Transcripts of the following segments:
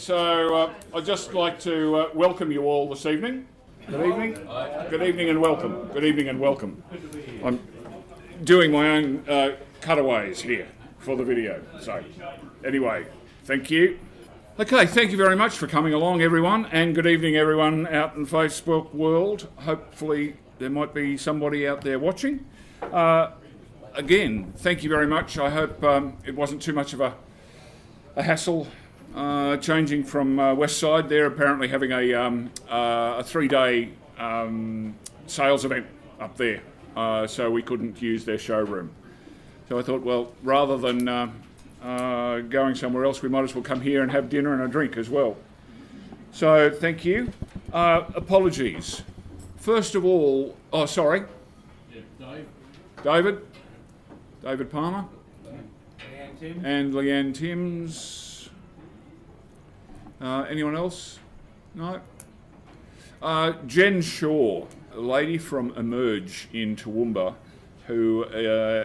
So I'd just like to welcome you all this evening. Good evening. Good evening and welcome. Good evening and welcome. I'm doing my own cutaways here for the video. So anyway, thank you. Okay, thank you very much for coming along, everyone, and good evening, everyone out in Facebook world. Hopefully there might be somebody out there watching. Again, thank you very much. I hope it wasn't too much of a hassle changing from Westside. They're apparently having a 3-day sales event up there, so we couldn't use their showroom. So I thought, well, rather than going somewhere else, we might as well come here and have dinner and a drink as well. So thank you. Apologies. First of all, sorry. Yeah, David Palmer. And Leanne Timms. Anyone else? No? Jen Shaw, a lady from Emerge in Toowoomba, who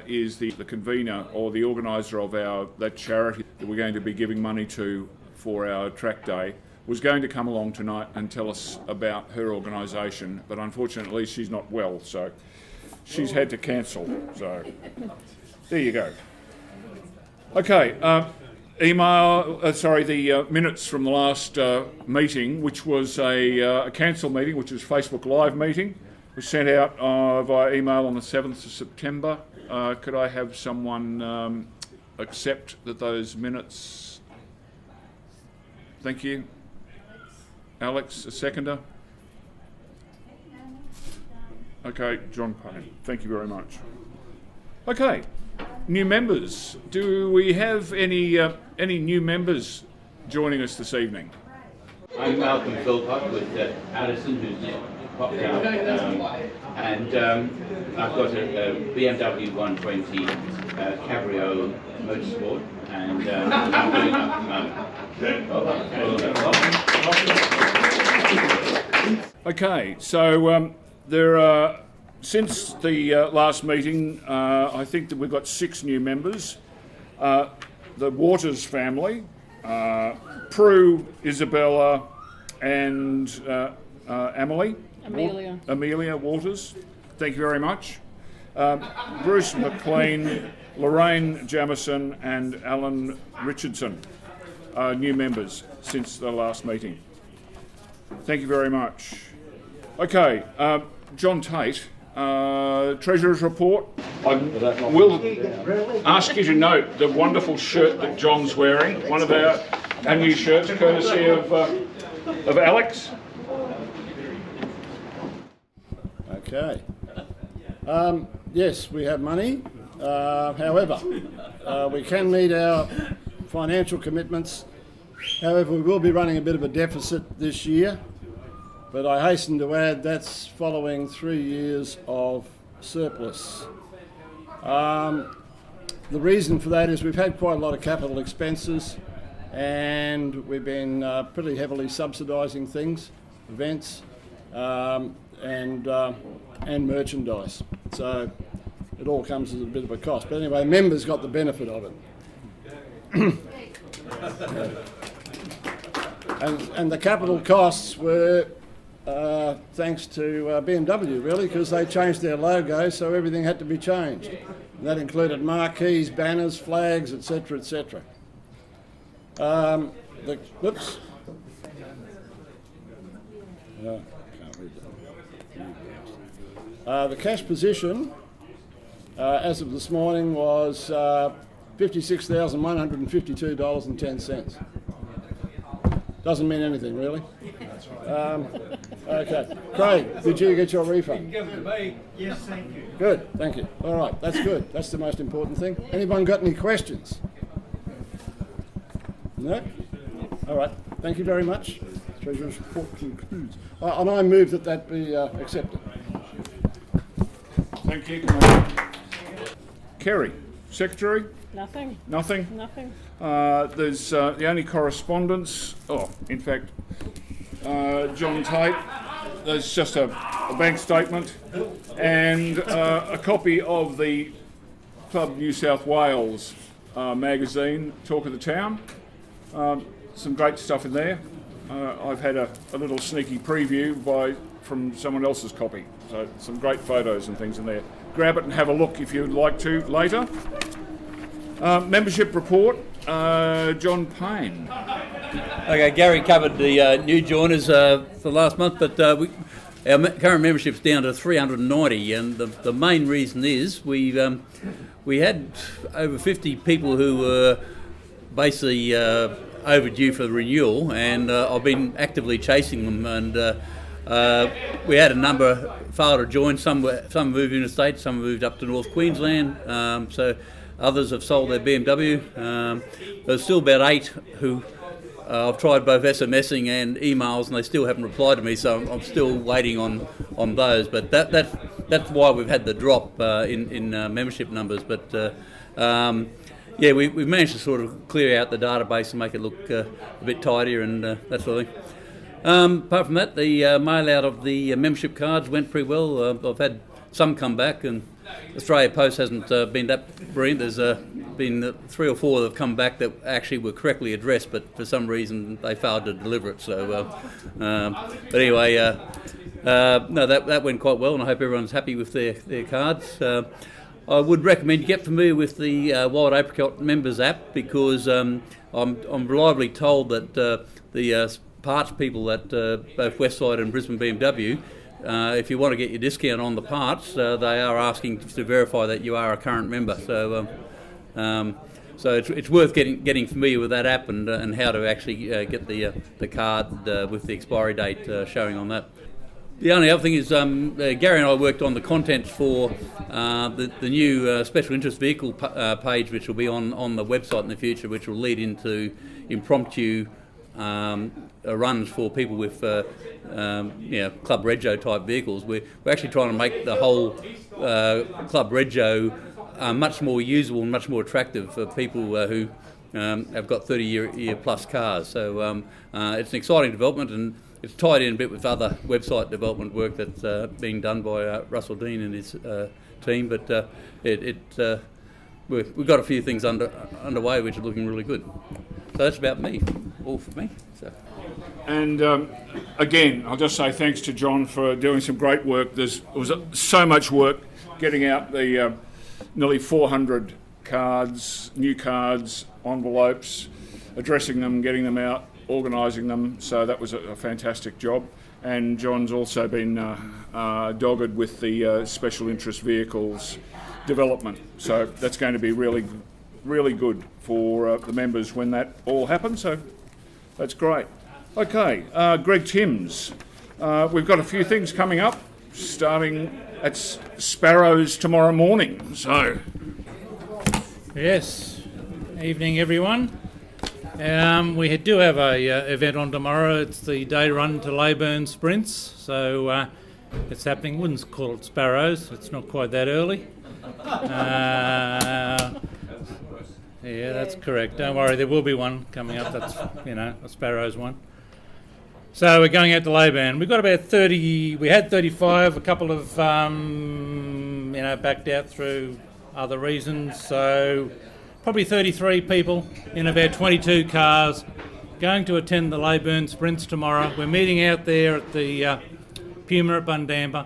is the convener or the organiser of that charity that we're going to be giving money to for our track day, was going to come along tonight and tell us about her organisation, but unfortunately she's not well, so she's had to cancel. So there you go. Okay, the minutes from the last meeting, which was a cancelled meeting, which was a Facebook Live meeting, was sent out via email on the 7th of September. Could I have someone accept that those minutes? Thank you. Alex, a seconder. Okay, John Payne. Thank you very much. Okay. New members. Do we have any new members joining us this evening? I'm Malcolm Philpott with Alison, who's popped out, and I've got a BMW 120 Cabrio Motorsport, and I'm doing it at the moment. Okay, so there are. Since the last meeting, I think that we've got 6 new members. The Waters family, Prue, Isabella, and Amelia Waters. Thank you very much. Bruce McLean, Lorraine Jamison, and Alan Richardson are new members since the last meeting. Thank you very much. Okay, John Tate. Treasurer's report. I will ask you to note the wonderful shirt that John's wearing, one of our new shirts, courtesy of Alex. Okay. Yes, we have money. However, we can meet our financial commitments. However, we will be running a bit of a deficit this year. But I hasten to add that's following 3 years of surplus. The reason for that is we've had quite a lot of capital expenses, and we've been pretty heavily subsidising things, events, and merchandise. So it all comes as a bit of a cost. But anyway, members got the benefit of it. and the capital costs were thanks to BMW, really, because they changed their logo, so everything had to be changed. And that included marquees, banners, flags, etc., etc. Can't read that. The cash position, as of this morning, was $56,152.10. Doesn't mean anything, really. Okay. Craig, did you get your refund? You can give it to me. Yes, thank you. Good, thank you. All right, that's good. That's the most important thing. Anyone got any questions? No? All right, thank you very much. Treasurer's report concludes. And I move that be accepted. Thank you. Kerry, Secretary? Nothing. Nothing? Nothing. There's the only correspondence, in fact, John Tate, there's just a bank statement and a copy of the Club New South Wales magazine, Talk of the Town. some great stuff in there. I've had a little sneaky preview from someone else's copy, so some great photos and things in there. Grab it and have a look if you'd like to later. Membership report, John Payne. Okay, Gary covered the new joiners for last month, but our current membership's down to 390, and the main reason is we had over 50 people who were basically overdue for renewal, and I've been actively chasing them, and we had a number fail to join. Some moved interstate, some moved up to North Queensland, so others have sold their BMW. There's still about 8 who I've tried both SMSing and emails, and they still haven't replied to me, so I'm still waiting on those. But that's why we've had the drop in membership numbers. But yeah, we've managed to sort of clear out the database and make it look a bit tidier and that sort of thing. Apart from that, the mail out of the membership cards went pretty well. I've had some come back, and Australia Post hasn't been that brilliant. There's been 3 or 4 that have come back that actually were correctly addressed, but for some reason they failed to deliver it. So, but anyway, no, that went quite well, and I hope everyone's happy with their cards. I would recommend you get familiar with the Wild Apricot Members app, because I'm reliably told that the parts people at both Westside and Brisbane BMW, if you want to get your discount on the parts, they are asking to verify that you are a current member. So it's worth getting familiar with that app and how to actually get the card with the expiry date showing on that. The only other thing is Gary and I worked on the content for the new special interest vehicle page, which will be on the website in the future, which will lead into impromptu runs for people with Club Rego type vehicles. We're actually trying to make the whole Club Rego much more usable and much more attractive for people who have got 30-year plus cars. So it's an exciting development, and it's tied in a bit with other website development work that's being done by Russell Dean and his team. But we've got a few things underway which are looking really good. So that's about me, all for me. So. And again, I'll just say thanks to John for doing some great work. There was so much work getting out the nearly 400 cards, new cards, envelopes, addressing them, getting them out, organising them. So that was a fantastic job. And John's also been dogged with the special interest vehicles development. So that's going to be really, really good for the members when that all happens. So that's great. Okay, Greg Timms. We've got a few things coming up, starting at Sparrows tomorrow morning. So, yes, evening everyone. We do have a event on tomorrow. It's the day run to Leyburn Sprints, so it's happening. Wouldn't call it Sparrows. It's not quite that early. Yeah, that's correct. Don't worry, there will be one coming up. That's a Sparrows one. So we're going out to Leyburn. We've got about 30. We had 35. A couple of backed out through other reasons. So probably 33 people in about 22 cars going to attend the Leyburn Sprints tomorrow. We're meeting out there at the Puma at Bundamba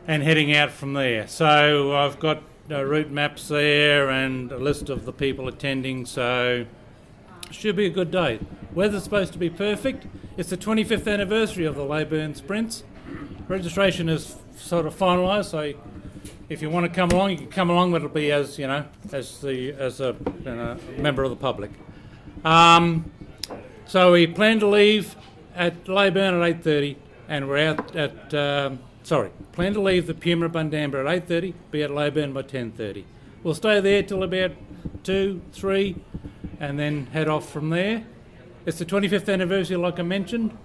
and heading out from there. So I've got route maps there and a list of the people attending, so should be a good day. Weather's supposed to be perfect. It's the 25th anniversary of the Leyburn Sprints. Registration is sort of finalised, so if you want to come along, you can come along, but it'll be as a member of the public. So we plan to leave at Leyburn at 8:30, and we're out at plan to leave the Puma Bundamba at 8:30, be at Leyburn by 10:30. We'll stay there till about 2, 3, and then head off from there. It's the 25th anniversary, like I mentioned,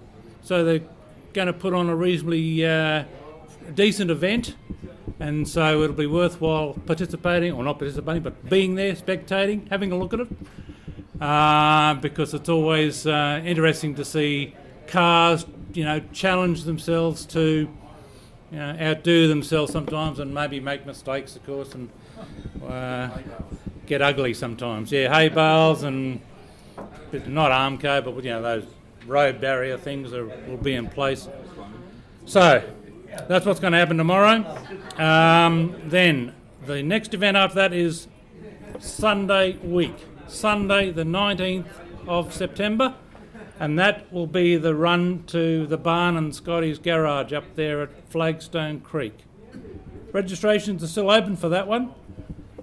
so they're going to put on a reasonably decent event, and so it'll be worthwhile participating, or not participating, but being there, spectating, having a look at it, because it's always interesting to see cars, challenge themselves to outdo themselves sometimes, and maybe make mistakes, of course, and get ugly sometimes. Yeah, hay bales and not Armco, but those road barrier things will be in place. So that's what's going to happen tomorrow. Then the next event after that is Sunday week, Sunday the 19th of September, and that will be the run to the Barn and Scotty's garage up there at Flagstone Creek. Registrations are still open for that one.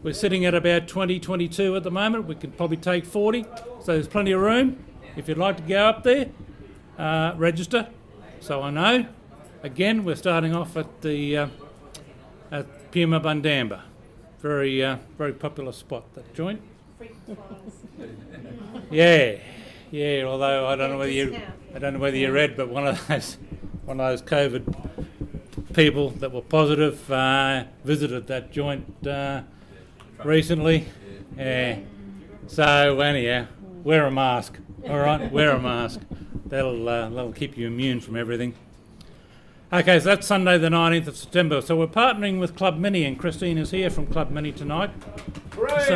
We're sitting at about 22 at the moment. We could probably take 40, so there's plenty of room. If you'd like to go up there, register, so I know. Again, we're starting off at the at Puma Bundamba. Very popular spot, that joint. Yeah. Although I don't know whether you read, but one of those COVID people that were positive visited that joint recently. Yeah. So anyhow, wear a mask. All right, wear a mask. That'll keep you immune from everything. Okay, so that's Sunday the 19th of September. So we're partnering with Club Mini, and Christine is here from Club Mini tonight. So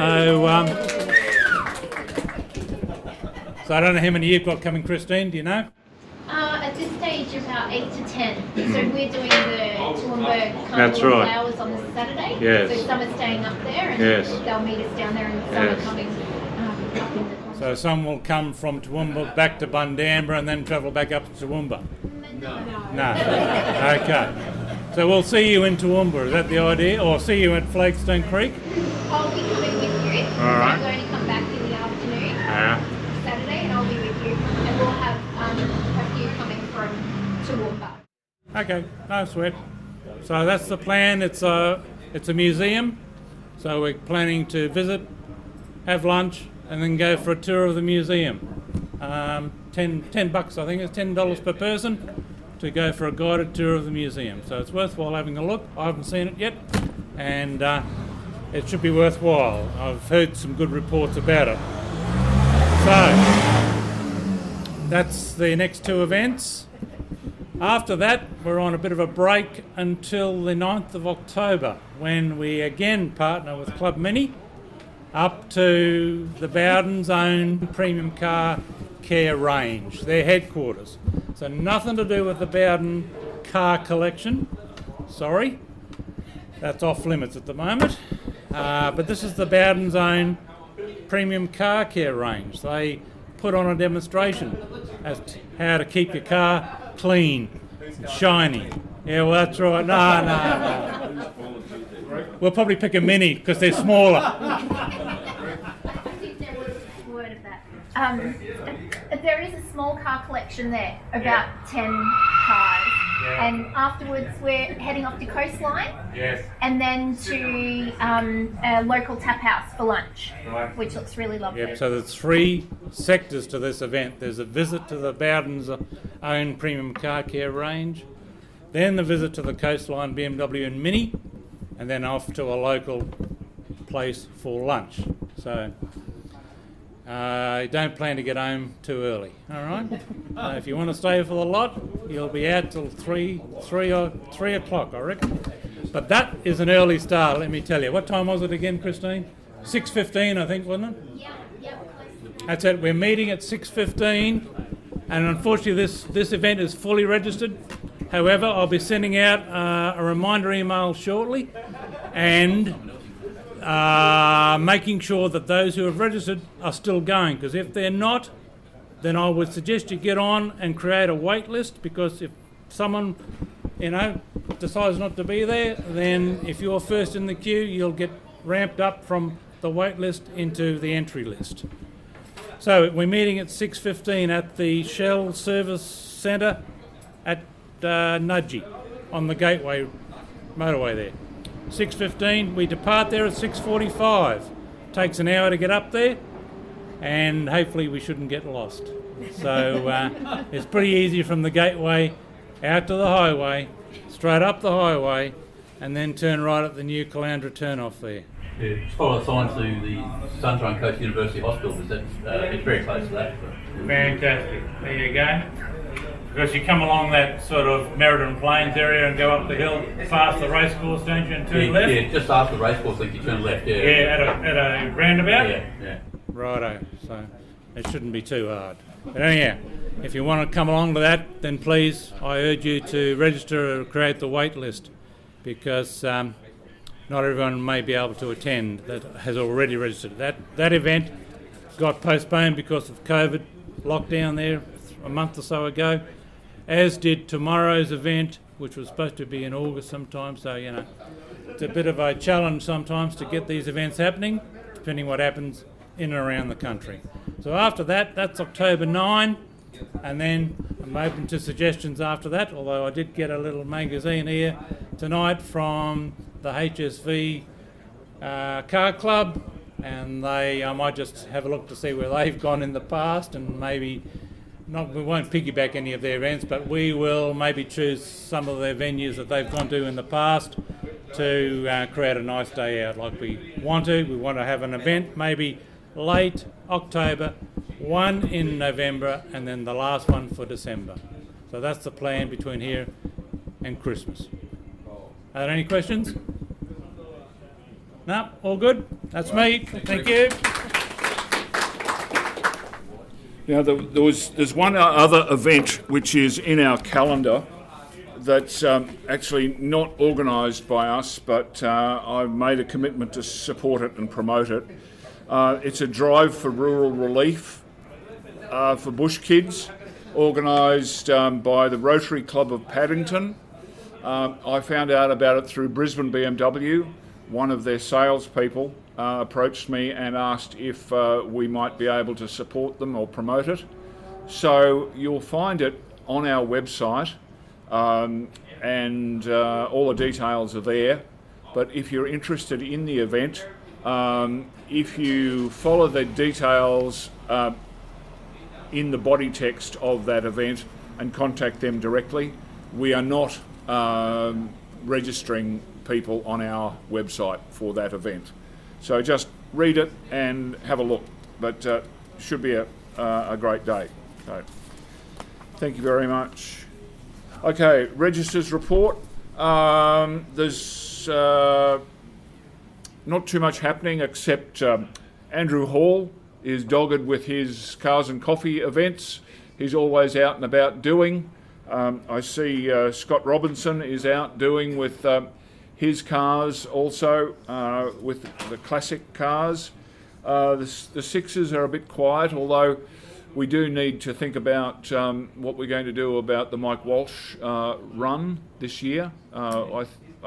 I don't know how many you've got coming, Christine, do you know? At this stage, about 8 to 10. So we're doing the Toowoomba That's Carnival right. Flowers on the Saturday. Yes. So some are staying up there, and Yes. they'll meet us down there, and some Yes. are coming up in the So some will come from Toowoomba back to Bundamba and then travel back up to Toowoomba? No. Okay. So we'll see you in Toowoomba, is that the idea? Or see you at Flagstone Creek? I'll be coming with you. All right. I'm going to come back in the afternoon, Yeah. Saturday, and I'll be with you. And we'll have a few coming from Toowoomba. Okay, no sweat. So that's the plan. It's a museum. So we're planning to visit, have lunch, and then go for a tour of the museum. $10, I think it's $10 per person to go for a guided tour of the museum. So it's worthwhile having a look. I haven't seen it yet, and it should be worthwhile. I've heard some good reports about it. So that's the next two events. After that, we're on a bit of a break until the 9th of October, when we again partner with Club Mini up to the Bowden's own premium car care range, their headquarters. So nothing to do with the Bowden car collection. Sorry, that's off limits at the moment. But this is the Bowden's own premium car care range. They put on a demonstration as to how to keep your car clean, and shiny. Yeah, well, that's right. No. We'll probably pick a Mini because they're smaller. I think there was a word of that. There is a small car collection there, about 10 cars. Yeah. And afterwards we're heading off to Coastline. Yes. And then to a local tap house for lunch, Right. which looks really lovely. Yep, so there's three sectors to this event. There's a visit to the Bowden's own premium car care range, then the visit to the Coastline BMW and Mini, and then off to a local place for lunch. So don't plan to get home too early, all right? If you want to stay for the lot, you'll be out till 3 o'clock, I reckon. But that is an early start, let me tell you. What time was it again, Christine? 6:15, I think, wasn't it? Yeah. That's it. We're meeting at 6:15, and unfortunately, this event is fully registered. However, I'll be sending out a reminder email shortly, and making sure that those who have registered are still going. Because if they're not, then I would suggest you get on and create a wait list. Because if someone, decides not to be there, then if you're first in the queue, you'll get ramped up from the wait list into the entry list. So we're meeting at 6:15 at the Shell Service Centre at Nudgee on the Gateway motorway there. 6:15, we depart there at 6:45. Takes an hour to get up there, and hopefully we shouldn't get lost. So it's pretty easy from the Gateway out to the highway, straight up the highway, and then turn right at the new Caloundra turn-off there. Yeah, just follow the sign to the Sunshine Coast University Hospital. It's very close to that. Fantastic. There you go. Because you come along that sort of Meriden Plains area and go up the hill past the racecourse, don't you, and turn left? Yeah, just after the racecourse, I think you turn left. Yeah. Yeah, at a roundabout? Yeah. Righto. So it shouldn't be too hard. But anyhow, if you want to come along to that, then please, I urge you to register or create the wait list, because not everyone may be able to attend that has already registered. That event got postponed because of COVID lockdown there a month or so ago, as did tomorrow's event, which was supposed to be in August sometime. So, you know, it's a bit of a challenge sometimes to get these events happening, depending what happens in and around the country. So after that, that's October 9, and then I'm open to suggestions after that, although I did get a little magazine here tonight from the HSV Car Club, and I might just have a look to see where they've gone in the past, and maybe we won't piggyback any of their events, but we will maybe choose some of their venues that they've gone to in the past to create a nice day out like we want to. We want to have an event maybe late October, one in November, and then the last one for December. So that's the plan between here and Christmas. Are there any questions? No? All good? That's me. Thank you. Now, there's one other event which is in our calendar that's actually not organised by us, but I've made a commitment to support it and promote it. It's a drive for rural relief for bush kids, organised by the Rotary Club of Paddington. I found out about it through Brisbane BMW. One of their salespeople approached me and asked if we might be able to support them or promote it. So you'll find it on our website, and all the details are there. But if you're interested in the event, if you follow the details in the body text of that event and contact them directly, we are not registering people on our website for that event. So just read it and have a look, but should be a great day. So, thank you very much. Okay, registers report. There's not too much happening except Andrew Hall is dogged with his cars and coffee events. He's always out and about doing. I see Scott Robinson is out doing with his cars also, with the classic cars. The Sixes are a bit quiet, although we do need to think about what we're going to do about the Mike Walsh run this year. I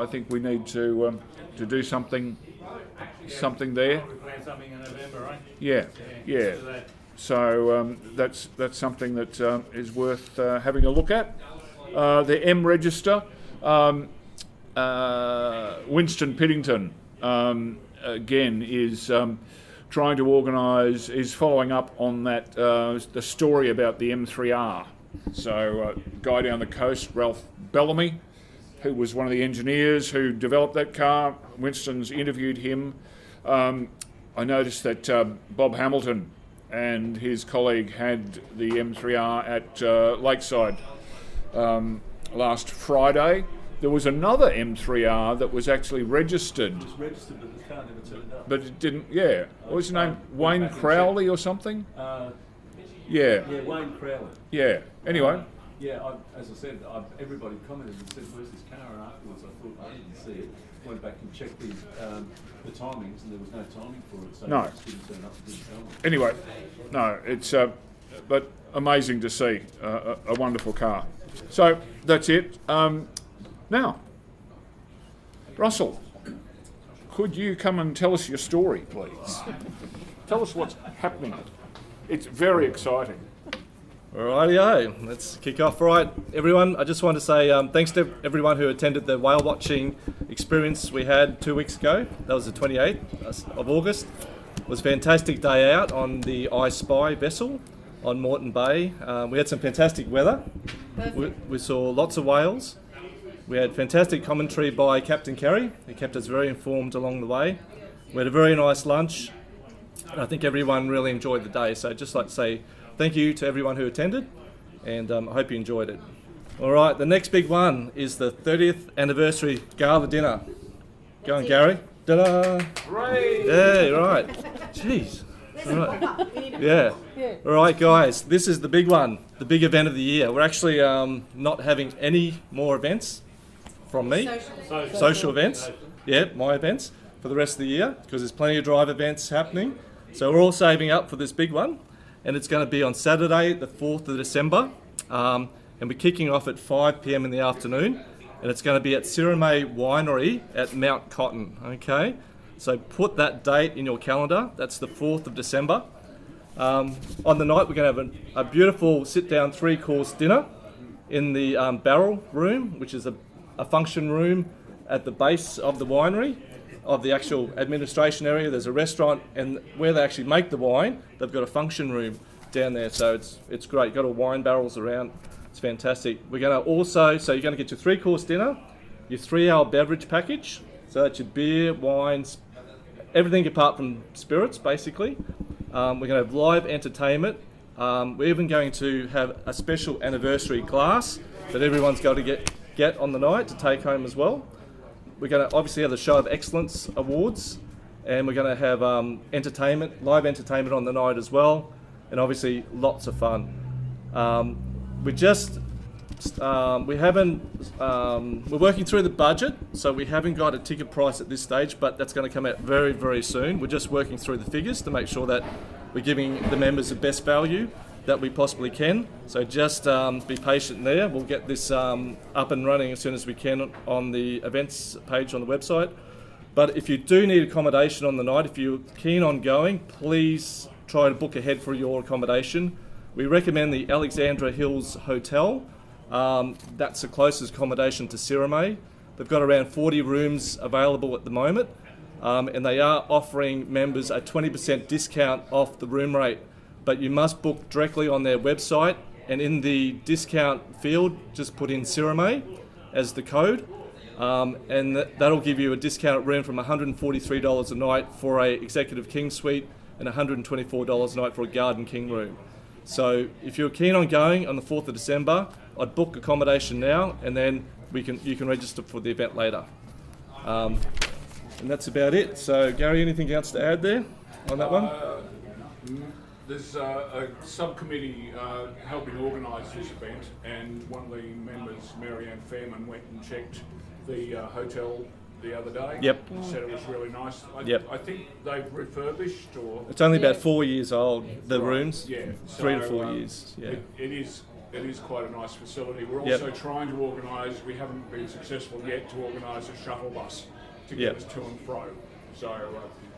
think we need to do something there. We plan something in November, right? Yeah. So that's something that is worth having a look at. The M Register, Winston Piddington again is trying to organise, is following up on that the story about the M3R. So guy down the coast, Ralph Bellamy, who was one of the engineers who developed that car. Winston's interviewed him. I noticed that Bob Hamilton and his colleague had the M3R at Lakeside last Friday. There was another M3R that was actually registered. It was registered, but the car never turned up. But it didn't, yeah. What was his name? Wayne Crowley or something? Yeah. Yeah, Wayne Crowley. Yeah. Anyway. As I said, everybody commented and said, "Where's this car?" And afterwards, I thought I didn't see it. Went back and checked the timings, and there was no timing for it, so No. it just didn't turn up. Didn't tell me. Anyway, no, it's but amazing to see a wonderful car. So that's it. Now, Russell, could you come and tell us your story, please? Tell us what's happening. It's very exciting. Rightio, let's kick off. Right, everyone, I just want to say thanks to everyone who attended the whale watching experience we had 2 weeks ago. That was the 28th of August. It was a fantastic day out on the I Spy vessel on Moreton Bay. We had some fantastic weather. We saw lots of whales. We had fantastic commentary by Captain Carey, who kept us very informed along the way. We had a very nice lunch, and I think everyone really enjoyed the day. So I'd just like to say thank you to everyone who attended, and I hope you enjoyed it. All right, the next big one is the 30th anniversary Gala dinner. Go on, Gary. Ta-da! Great. Yeah, right. Jeez. Right. Yeah. All right, guys. This is the big one, the big event of the year. We're actually not having any more events from me. Social events. Yeah, my events for the rest of the year because there's plenty of drive events happening. So we're all saving up for this big one, and it's going to be on Saturday, the 4th of December, and we're kicking off at 5 p.m. in the afternoon, and it's going to be at Sirromet Winery at Mount Cotton. Okay. So put that date in your calendar. That's the 4th of December. On the night, we're going to have a beautiful sit-down 3-course dinner in the barrel room, which is a function room at the base of the winery, of the actual administration area. There's a restaurant, and where they actually make the wine, they've got a function room down there. So it's great. Got all wine barrels around. It's fantastic. We're going to also, so you're going to get your 3-course dinner, your 3-hour beverage package. So that's your beer, wines, everything apart from spirits, basically. We're going to have live entertainment. We're even going to have a special anniversary glass that everyone's got to get on the night to take home as well. We're going to obviously have the Show of Excellence Awards, and we're going to have live entertainment on the night as well, and obviously lots of fun. We're working through the budget, so we haven't got a ticket price at this stage, but that's going to come out very, very soon. We're just working through the figures to make sure that we're giving the members the best value that we possibly can. So just be patient there. We'll get this up and running as soon as we can on the events page on the website. But if you do need accommodation on the night, if you're keen on going, please try to book ahead for your accommodation. We recommend the Alexandra Hills Hotel. That's the closest accommodation to Sirromet. They've got around 40 rooms available at the moment, and they are offering members a 20% discount off the room rate. But you must book directly on their website, and in the discount field, just put in Sirromet as the code, and that'll give you a discounted room from $143 a night for a Executive King Suite and $124 a night for a Garden King room. So if you're keen on going on the 4th of December, I'd book accommodation now, and then you can register for the event later. And that's about it. So Gary, anything else to add there on that one? There's a subcommittee helping organise this event, and one of the members, Marianne Fairman, went and checked the hotel the other day. Yep. Said it was really nice. I think they've refurbished, or It's only about 4 years old, the Right, rooms. yeah. 3 to So, 4 years. Yeah. It is quite a nice facility. We're Yep. also trying to organise, we haven't been successful yet, to organise a shuttle bus to get Yep. us to and fro. So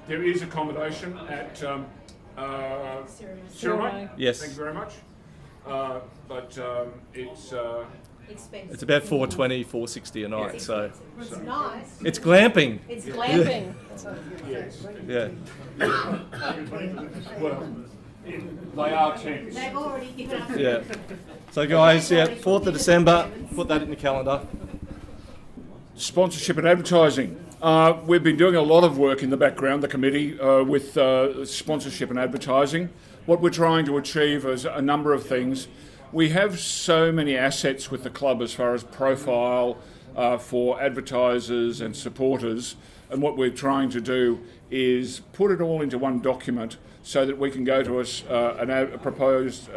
there is accommodation at Sirromet. Yes. Thank you very much. But it's Expensive. It's about $420, $460 a night. So It's nice. it's glamping. It's glamping. yes. Yeah. Well, they are tents. They've already given us. Yeah. So guys, 4th of December, put that in the calendar. Sponsorship and advertising. We've been doing a lot of work in the background, the committee, with sponsorship and advertising. What we're trying to achieve is a number of things. We have so many assets with the club as far as profile for advertisers and supporters, and what we're trying to do is put it all into one document so that we can go to a proposed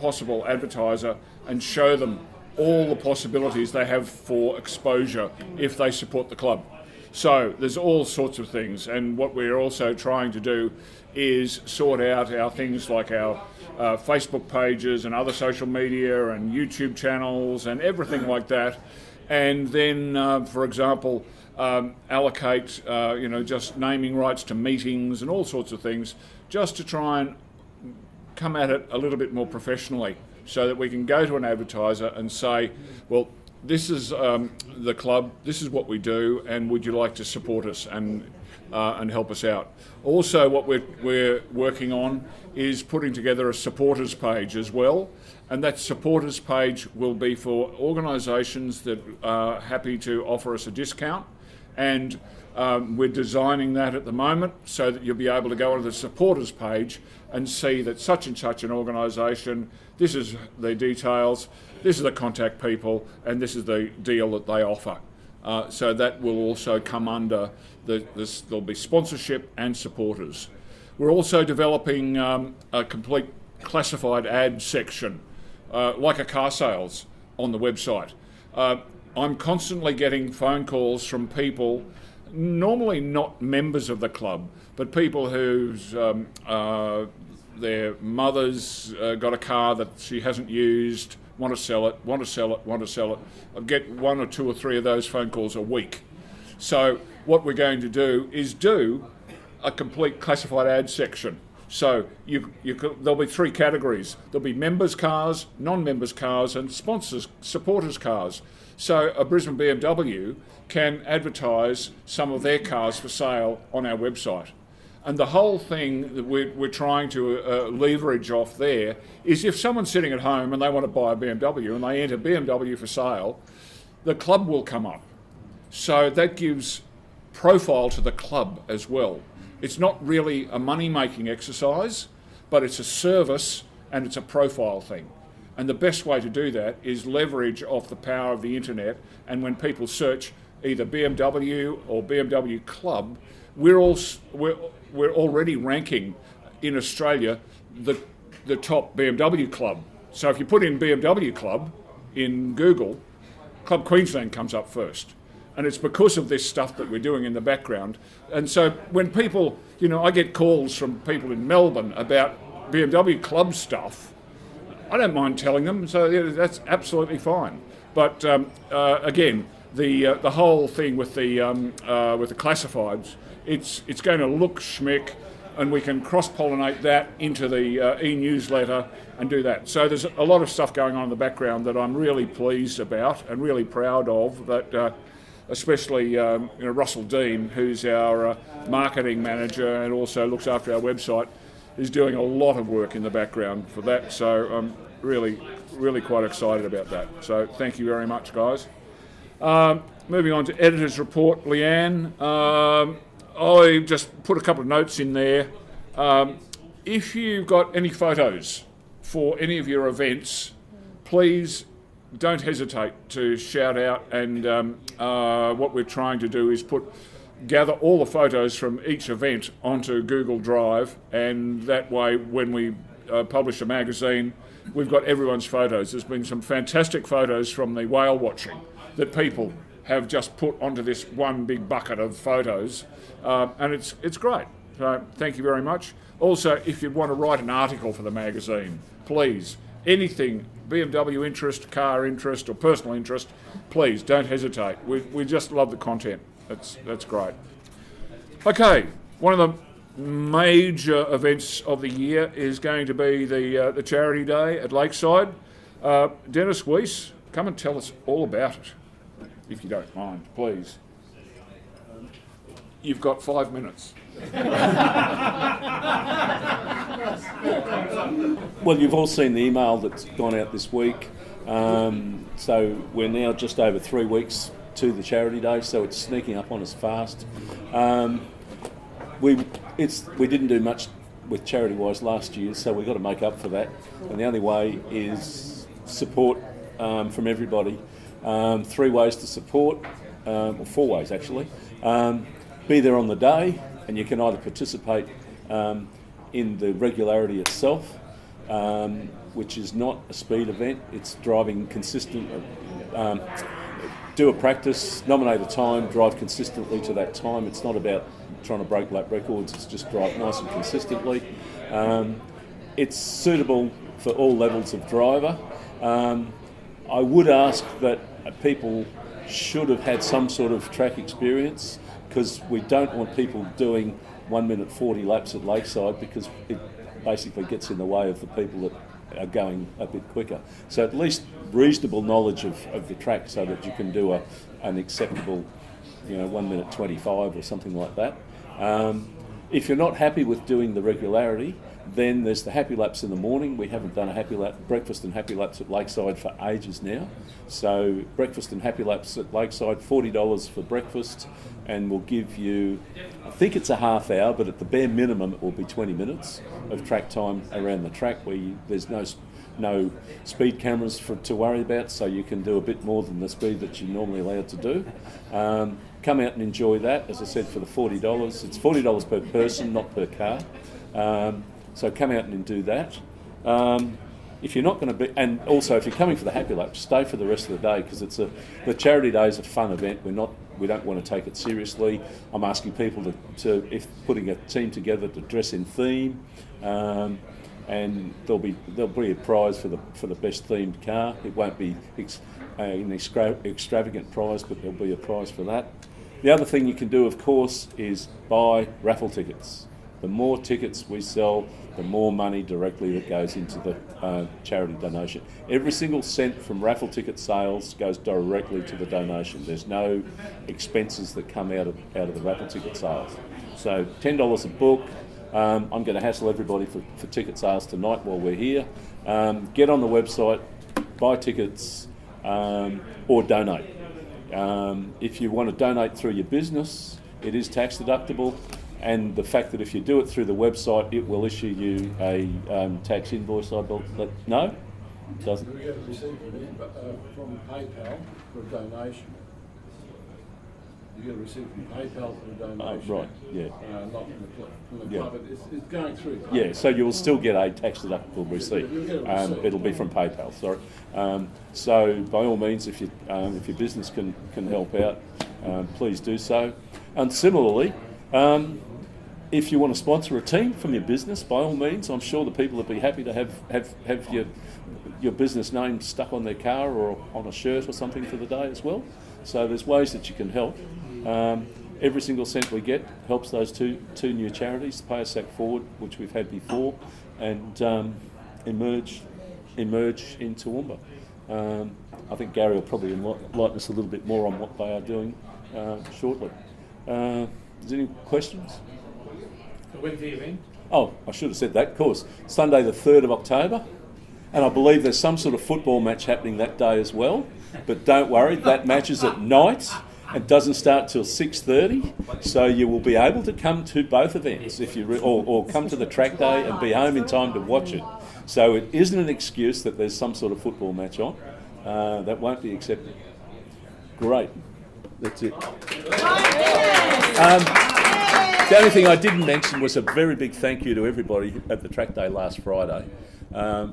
possible advertiser and show them all the possibilities they have for exposure if they support the club. So there's all sorts of things, and what we're also trying to do is sort out our things like our Facebook pages and other social media and YouTube channels and everything like that, and then, for example, allocate just naming rights to meetings and all sorts of things, just to try and come at it a little bit more professionally, so that we can go to an advertiser and say, well, this is the club, this is what we do, and would you like to support us and help us out? Also, what we're working on is putting together a supporters page as well, and that supporters page will be for organisations that are happy to offer us a discount, and we're designing that at the moment so that you'll be able to go onto the supporters page and see that such and such an organisation, this is the details, this is the contact people, and this is the deal that they offer. So that will also come under there'll be sponsorship and supporters. We're also developing a complete classified ad section, like a car sales, on the website. I'm constantly getting phone calls from people, normally not members of the club, but people whose their mother's got a car that she hasn't used, want to sell it. I get 1 or 2 or 3 of those phone calls a week. So what we're going to do is do a complete classified ad section. So there'll be 3 categories. There'll be members' cars, non-members' cars, and supporters' cars. So a Brisbane BMW can advertise some of their cars for sale on our website. And the whole thing that we're trying to leverage off there is if someone's sitting at home and they want to buy a BMW and they enter BMW for sale, the club will come up. So that gives profile to the club as well. It's not really a money-making exercise, but it's a service and it's a profile thing. And the best way to do that is leverage off the power of the internet. And when people search either BMW or BMW Club, we're already ranking in Australia the top BMW club. So if you put in BMW Club in Google, Club Queensland comes up first. And it's because of this stuff that we're doing in the background. And so when people, I get calls from people in Melbourne about BMW Club stuff, I don't mind telling them, so yeah, that's absolutely fine. But again, the whole thing with the classifieds, it's going to look schmick, and we can cross-pollinate that into the e-newsletter and do that. So there's a lot of stuff going on in the background that I'm really pleased about and really proud of. That especially Russell Dean, who's our marketing manager and also looks after our website, is doing a lot of work in the background for that. So I'm really quite excited about that. So thank you very much, guys. Moving on to editor's report, Leanne. I just put a couple of notes in there. If you've got any photos for any of your events, please don't hesitate to shout out. And what we're trying to do is gather all the photos from each event onto Google Drive, and that way when we publish a magazine, we've got everyone's photos. There's been some fantastic photos from the whale watching that people have just put onto this one big bucket of photos, and it's great. So thank you very much. Also, if you want to write an article for the magazine, please, anything, BMW interest, car interest or personal interest, please don't hesitate. We just love the content. That's great. Okay, one of the major events of the year is going to be the Charity Day at Lakeside. Dennis Weiss, come and tell us all about it, if you don't mind, please. You've got 5 minutes. Well, you've all seen the email that's gone out this week. So we're now just over 3 weeks to the Charity Day, so it's sneaking up on us fast. We didn't do much with charity-wise last year, so we've got to make up for that. And the only way is support from everybody. 3 ways to support, or 4 ways actually. Be there on the day, and you can either participate in the regularity itself, which is not a speed event, it's driving consistent, do a practice, nominate a time, drive consistently to that time. It's not about trying to break lap records, it's just drive nice and consistently. It's suitable for all levels of driver. I would ask that people should have had some sort of track experience, because we don't want people doing 1 minute 40 laps at Lakeside, because it basically gets in the way of the people that are going a bit quicker. So at least reasonable knowledge of the track, so that you can do an acceptable 1 minute 25 or something like that. If you're not happy with doing the regularity, then there's the happy laps in the morning. We haven't done a happy lap, breakfast and happy laps at Lakeside for ages now. So breakfast and happy laps at Lakeside, $40 for breakfast, and we'll give you, I think it's a half hour, but at the bare minimum it will be 20 minutes of track time around the track, where there's no speed cameras to worry about, so you can do a bit more than the speed that you're normally allowed to do. Come out and enjoy that. As I said, for the $40, it's $40 per person, not per car. So come out and do that. If you're not going to be, and also if you're coming for the Happy Lap, stay for the rest of the day, because the charity day is a fun event. We don't want to take it seriously. I'm asking people to if putting a team together, to dress in theme, and there'll be a prize for the best themed car. It won't be an extravagant prize, but there'll be a prize for that. The other thing you can do, of course, is buy raffle tickets. The more tickets we sell, the more money directly that goes into the charity donation. Every single cent from raffle ticket sales goes directly to the donation. There's no expenses that come out of the raffle ticket sales. So $10 a book. I'm going to hassle everybody for ticket sales tonight while we're here. Get on the website, buy tickets, or donate. If you want to donate through your business, it is tax deductible. And the fact that if you do it through the website, it will issue you a tax invoice, I believe. No? Doesn't? We get a receipt from PayPal for a donation. You get a receipt from PayPal for a donation. Oh, right, yeah. Not from the club, but it's going through. Yeah, so you will still get a tax deductible receipt. You'll get a receipt. It'll be from PayPal, sorry. So by all means, if your business can help out, please do so. And similarly, if you want to sponsor a team from your business, by all means, I'm sure the people would be happy to have your business name stuck on their car or on a shirt or something for the day as well. So there's ways that you can help. Every single cent we get helps those two new charities, Pay a Sack Forward, which we've had before, and emerge in Toowoomba. I think Gary will probably enlighten us a little bit more on what they are doing shortly. Is there any questions? When's the event? Oh, I should have said that, of course. Sunday the 3rd of October. And I believe there's some sort of football match happening that day as well. But don't worry, that match is at night and doesn't start till 6:30. So you will be able to come to both events if you or come to the track day and be home in time to watch it. So it isn't an excuse that there's some sort of football match on. That won't be accepted. Great. That's it. The only thing I didn't mention was a very big thank you to everybody at the track day last Friday.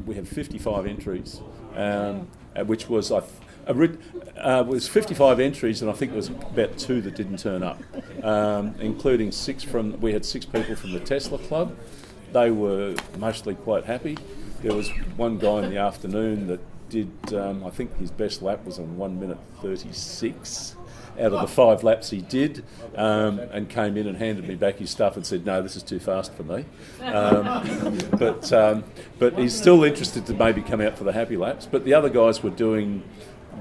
We had 55 entries, which was was 55 entries, and I think there was about 2 that didn't turn up, including 6 we had 6 people from the Tesla Club. They were mostly quite happy. There was one guy in the afternoon that did, I think his best lap was on 1 minute 36. Out of the 5 laps he did, and came in and handed me back his stuff and said, "No, this is too fast for me." But he's still interested to maybe come out for the happy laps. But the other guys were doing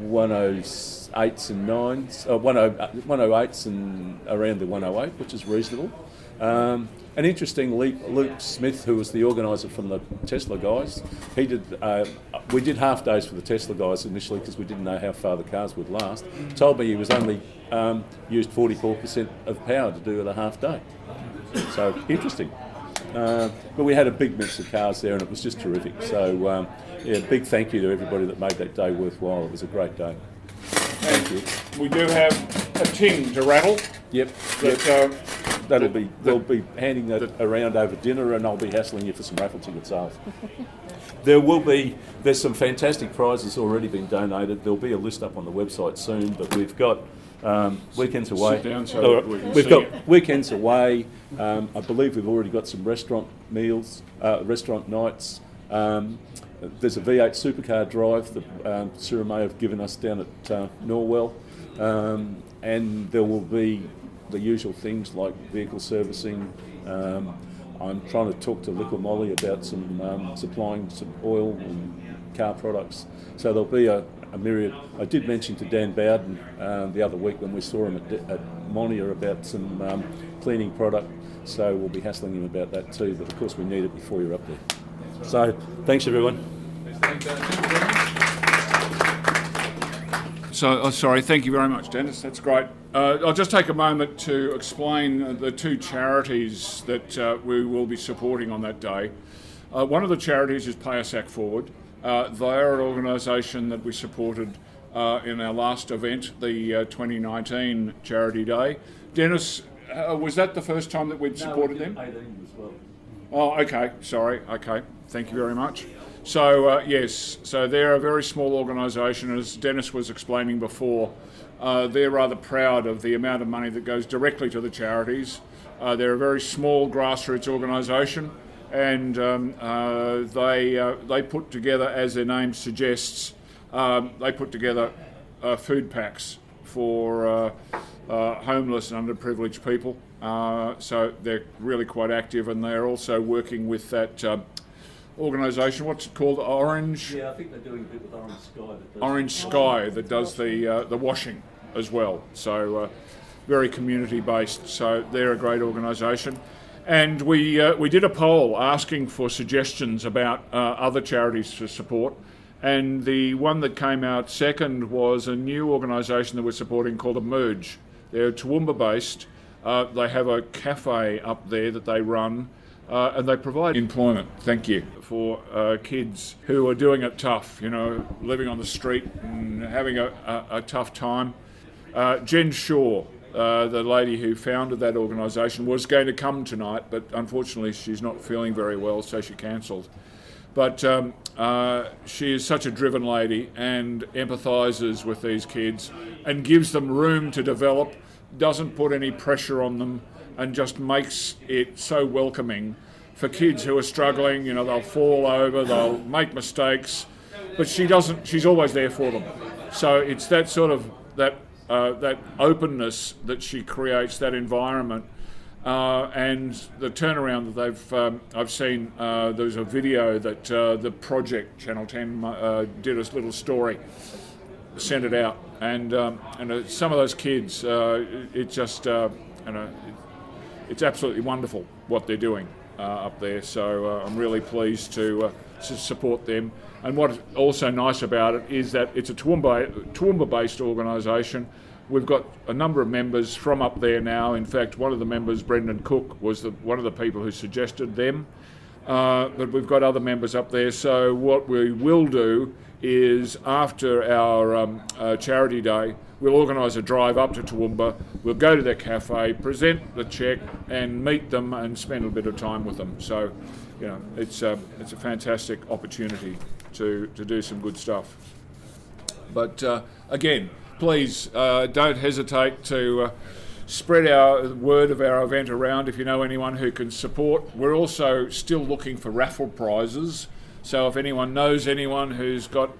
108s and 9s, 108s and around the 108, which is reasonable. And interestingly, Luke Smith, who was the organiser from the Tesla guys, he did. We did half days for the Tesla guys initially because we didn't know how far the cars would last. Told me he was only used 44% of power to do it a half day. So interesting. But we had a big mix of cars there, and it was just terrific. So big thank you to everybody that made that day worthwhile. It was a great day. Thank you. We do have a ting to rattle. Yep. They'll be handing that around over dinner, and I'll be hassling you for some raffle ticket sales. There's some fantastic prizes already been donated. There'll be a list up on the website soon, but we've got weekends away. Sit down so that we can we've see got it. weekends away. I believe we've already got some restaurant meals, restaurant nights. There's a V8 supercar drive that Sirromet have given us down at Norwell, and there will be the usual things like vehicle servicing. I'm trying to talk to Liquid Molly about some supplying some oil and car products. So there'll be a myriad. I did mention to Dan Bowden the other week when we saw him at Monier about some cleaning product. So we'll be hassling him about that too. But of course we need it before you're up there. So thanks everyone. So, sorry, thank you very much, Dennis. That's great. I'll just take a moment to explain the 2 charities that we will be supporting on that day. One of the charities is Pay a Sack Forward. They are an organisation that we supported in our last event, the 2019 Charity Day. Dennis, was that the first time that we'd supported them? 18 as well. Oh, okay. Sorry. Okay. Thank you very much. So, yes, so they're a very small organisation. As Dennis was explaining before, they're rather proud of the amount of money that goes directly to the charities. They're a very small grassroots organisation, and they put together, as their name suggests, they put together food packs for homeless and underprivileged people. So they're really quite active, and they're also working with that organisation. What's it called? Orange. Yeah, I think they're doing a bit with Orange Sky. Orange Sky that does the washing as well. So very community based. So they're a great organisation. And we did a poll asking for suggestions about other charities to support. And the one that came out second was a new organisation that we're supporting called Emerge. They're Toowoomba based. They have a cafe up there that they run, and they provide employment, thank you, for kids who are doing it tough, you know, living on the street and having a tough time. Jen Shaw, the lady who founded that organisation, was going to come tonight, but unfortunately she's not feeling very well, so she cancelled. But she is such a driven lady and empathises with these kids and gives them room to develop, doesn't put any pressure on them, and just makes it so welcoming for kids who are struggling. You know, they'll fall over, they'll make mistakes, but she doesn't. She's always there for them. So it's that sort of that openness that she creates, that environment. And the turnaround that they've, I've seen, there's a video that the project, Channel 10, did a little story, sent it out, and some of those kids, it just, it's absolutely wonderful what they're doing up there. So I'm really pleased to support them. And what's also nice about it is that it's a Toowoomba-based organisation. We've got a number of members from up there now. In fact, one of the members, Brendan Cook, was one of the people who suggested them. But we've got other members up there. So what we will do is, after our charity day, we'll organise a drive up to Toowoomba. We'll go to their cafe, present the cheque, and meet them and spend a bit of time with them. So, you know, it's a fantastic opportunity to do some good stuff. But again, please don't hesitate to spread our word of our event around if you know anyone who can support. We're also still looking for raffle prizes, so if anyone knows anyone who's got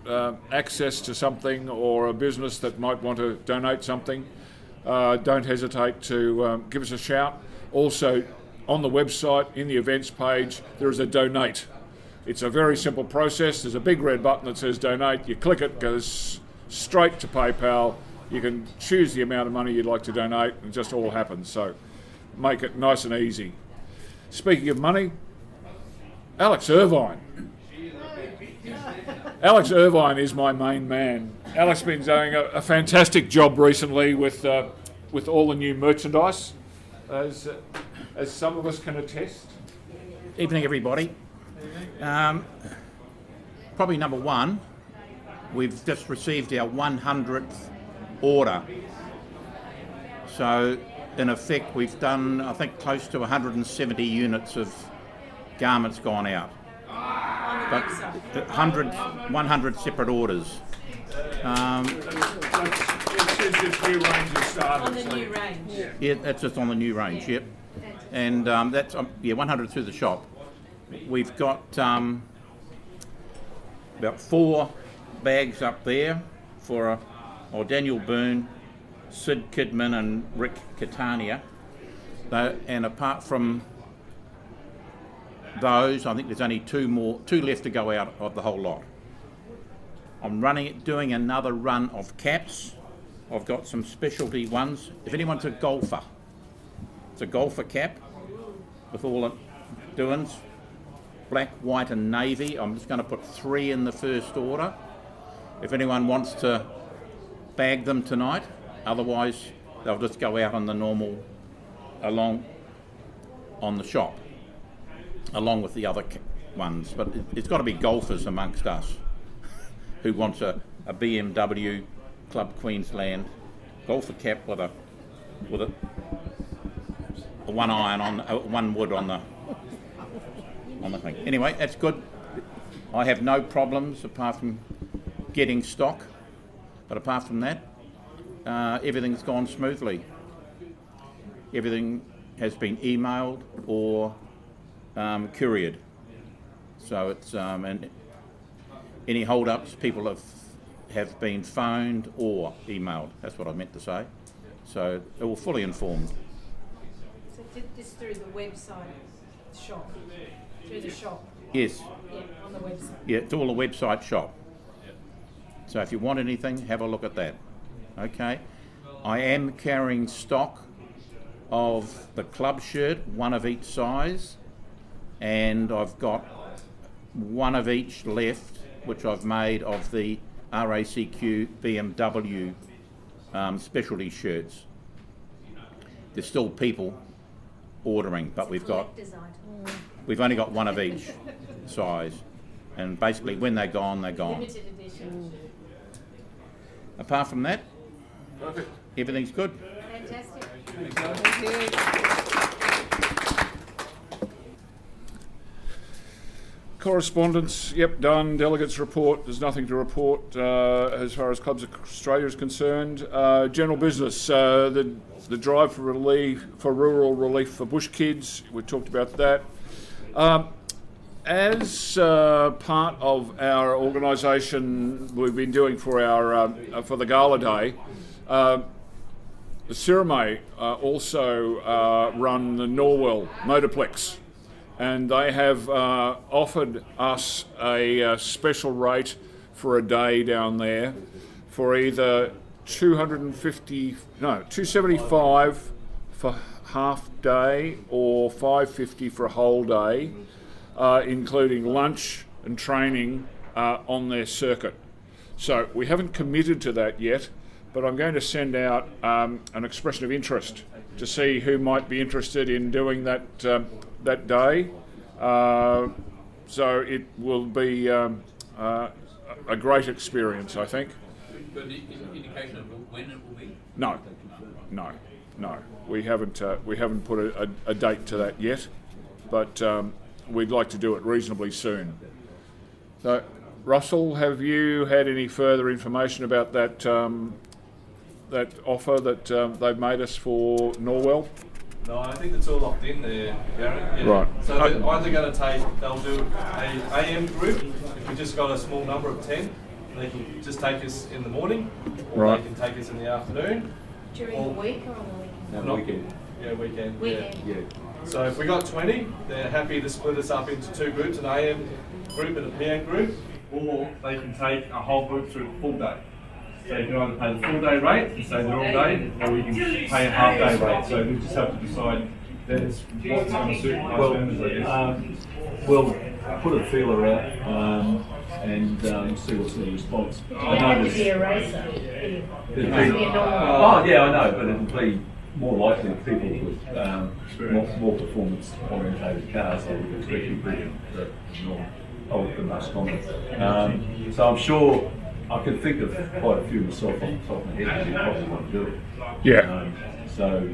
access to something or a business that might want to donate something, don't hesitate to give us a shout. Also, on the website, in the events page, there is a donate. It's a very simple process. There's a big red button that says donate. You click it, goes straight to PayPal. You can choose the amount of money you'd like to donate, and it just all happens. So make it nice and easy. Speaking of money, Alex Irvine. Alex Irvine is my main man. Alex has been doing a fantastic job recently with all the new merchandise, as some of us can attest. Evening, everybody. Probably number one, we've just received our 100th order. So, in effect, we've done, I think, close to 170 units of garments gone out. But 100 separate orders. This new range has started. On the new range. Yeah, that's just on the new range, yep. And that's 100 through the shop. We've got about 4 bags up there for Daniel Boone, Sid Kidman and Rick Catania. And apart from those, I think there's only 2 left to go out of the whole lot. I'm doing another run of caps. I've got some specialty ones. If anyone's a golfer, it's a golfer cap with all the doings, black, white and navy. I'm just going to put 3 in the first order. If anyone wants to bag them tonight, otherwise they'll just go out on the normal, on the shop, along with the other ones. But it's got to be golfers amongst us who wants a BMW Club Queensland golfer cap with a one iron on one wood on the on the thing. Anyway, that's good. I have no problems apart from getting stock, but apart from that, everything's gone smoothly. Everything has been emailed or couriered. So it's and any hold-ups, people have been phoned or emailed. That's what I meant to say. So they were fully informed. So did this through the website shop? Through the shop? Yes. Yeah, on the website. Yeah, it's all a website shop. So if you want anything, have a look at that. Okay. I am carrying stock of the club shirt, one of each size, and I've got one of each left, which I've made of the RACQ BMW specialty shirts. There's still people ordering, but we've only got one of each size, and basically when they're gone, they're gone. Limited edition. Apart from that, Perfect. everything's good. Fantastic. Correspondence, yep, done. Delegates report, there's nothing to report as far as Clubs Australia is concerned. General business, the drive for rural relief for bush kids, we talked about that. As part of our organisation we've been doing for the Gala Day, the Sirromet also run the Norwell Motorplex, and they have offered us a special rate for a day down there for either $275 for half day or $550 for a whole day, including lunch and training on their circuit. So we haven't committed to that yet, but I'm going to send out an expression of interest to see who might be interested in doing that day. So it will be a great experience, I think. Got an indication of when it will be? No. We haven't put a date to that yet, but we'd like to do it reasonably soon. So, Russell, have you had any further information about that that offer that they've made us for Norwell? No, I think it's all locked in there, Gary. Yeah. Right. So they're either going to they'll do a AM group, if we just got a small number of 10, they can just take us in the morning, or Right. they can take us in the afternoon. During the week or on the weekend? No, weekend. Yeah, weekend. Weekend. Yeah. So if we got 20, they're happy to split us up into two groups, an AM group and a PM group, or they can take a whole group through the full day. So you can either pay the full day rate and stay there all day, or you can pay a half day rate. So we just have to decide what's going to suit most members, I guess. We'll put a feeler out and see what sort of response. I know It'd be a racer. there'd It must be a normal. Oh yeah, I know, but it'll be more likely people with more performance orientated cars. I would expect to be the most common. So I'm sure I can think of quite a few myself off the top of my head who probably want to do it. Yeah. So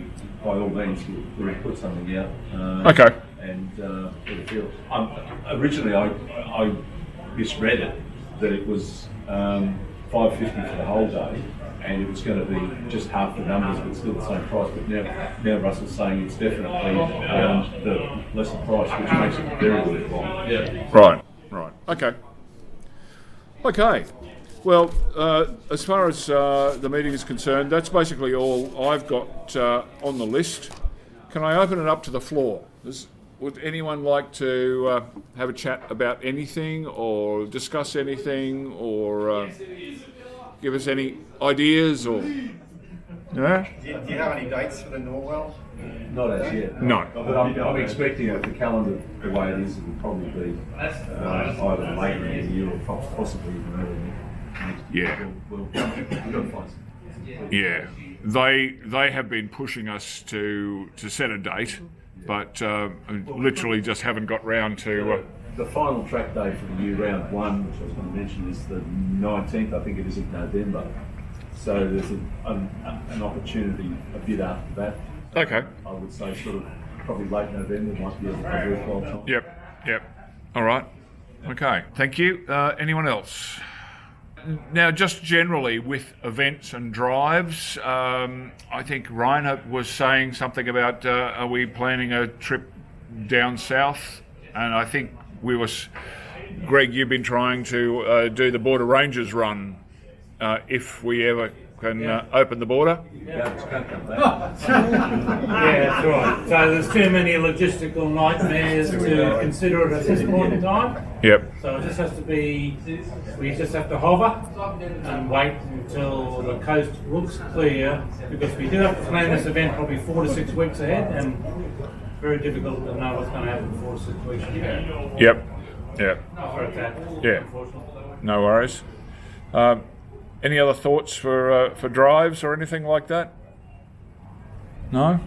by all means, we'll put something out. Okay. And originally I misread it that it was $550 for the whole day, and it was going to be just half the numbers but still the same price. But now Russell's saying it's definitely the lesser price, which makes it very worthwhile. Yeah. Right. Okay. Well, as far as the meeting is concerned, that's basically all I've got on the list. Can I open it up to the floor? Would anyone like to have a chat about anything or discuss anything or give us any ideas or... Yeah? Do you have any dates for the Norwell? Not as yet. No. But I'm expecting with the calendar the way it is, it will probably be either later in the year or possibly even early next year. Yeah. We'll find something. Yeah. They have been pushing us to set a date, but literally just haven't got round to... The final track day for the year round one, which I was going to mention, is the 19th, I think it is, of November. So there's an opportunity a bit after that. Okay. I would say sort of probably late November might be a worthwhile time. Yep. All right. Okay. Thank you. Anyone else? Now, just generally with events and drives, I think Reinhard was saying something about are we planning a trip down south? And I think Greg, you've been trying to do the Border Rangers run if we ever can open the border. Yeah, that's right. So there's too many logistical nightmares to consider it at this point in time. Yep. So it just has to be, we just have to hover and wait until the coast looks clear, because we do have to plan this event probably 4 to 6 weeks ahead, and it's very difficult to know what's going to happen 4 to 6 weeks ahead. Yep. Yep. Yeah. No worries. Any other thoughts for drives or anything like that? No?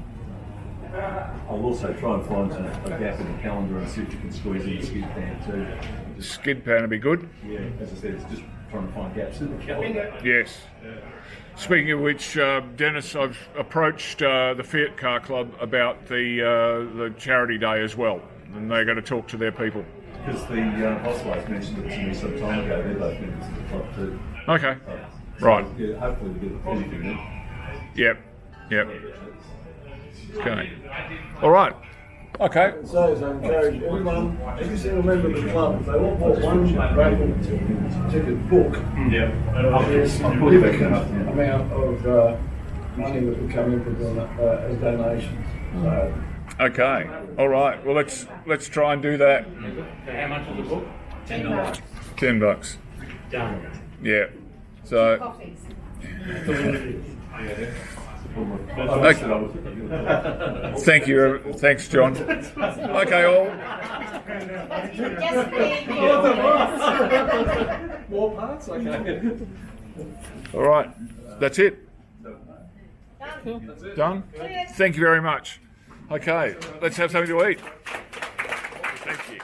I'll also try and find a gap in the calendar and see if you can squeeze in the skid pan too. The skid pan would be good. Yeah, as I said, it's just trying to find gaps in the calendar. Yes. Speaking of which, Dennis, I've approached the Fiat Car Club about the charity day as well, and they're going to talk to their people. Because the Hostways mentioned it to me some time ago, they're both members of the club too. Okay. So, Right. Yeah, hopefully we get anything in. Yep. Yep. Okay. All right. Okay. So I encourage everyone, every single member of the club, if they all bought one raffle ticket book, there's a significant amount of money that will come in from as donations. So, Okay. All right. Well, let's try and do that. So how much is the book? $10. $10. Done. Yeah. So. Coffees. Thank you. Thanks, John. Okay, all. Just being More parts? Okay. All right. That's it. Done? Thank you very much. Okay, let's have something to eat. Thank you.